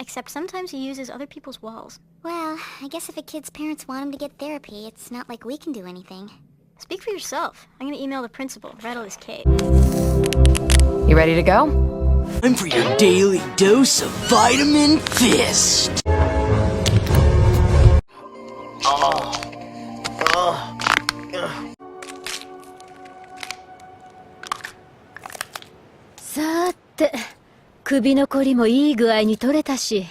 Except sometimes he uses other people's walls. Well, I guess if a kid's parents want him to get therapy, it's not like we can do anything. Speak for yourself. I'm gonna email the principal, rattle his cage. You ready to go? Time for your daily dose of Vitamin Fist.さーて、首のこりもいい具合に取れたし、